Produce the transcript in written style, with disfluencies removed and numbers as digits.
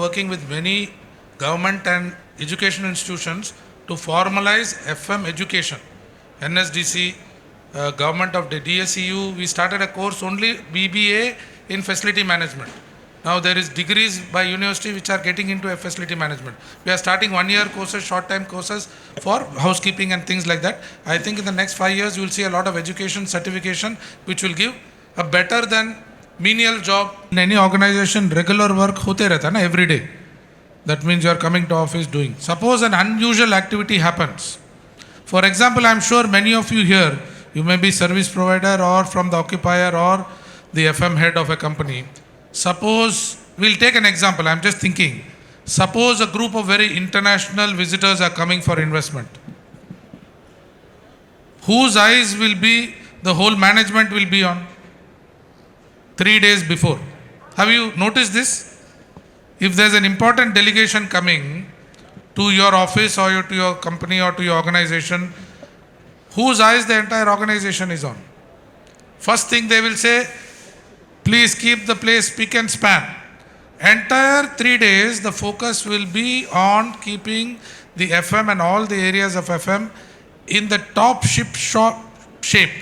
working with many government and educational institutions to formalize FM education. NSDC, government of the DSEU, we started a course only BBA in facility management. Now there is degrees by university which are getting into a facility management. We are starting 1-year courses, short-time courses for housekeeping and things like that. I think in the next 5 years you will see a lot of education certification which will give a better than menial job. In any organization, regular work hote rehta na every day. That means you are coming to office doing. Suppose an unusual activity happens. For example, I am sure many of you here, you may be service provider or from the occupier or the FM head of a company. Suppose, we'll take an example, I'm just thinking. Suppose a group of very international visitors are coming for investment. Whose eyes will be, the whole management will be on? 3 days before. Have you noticed this? If there's an important delegation coming to your office or to your company or to your organization, whose eyes the entire organization is on? First thing they will say, please keep the place spick and span. Entire 3 days, the focus will be on keeping the FM and all the areas of FM in the top shape.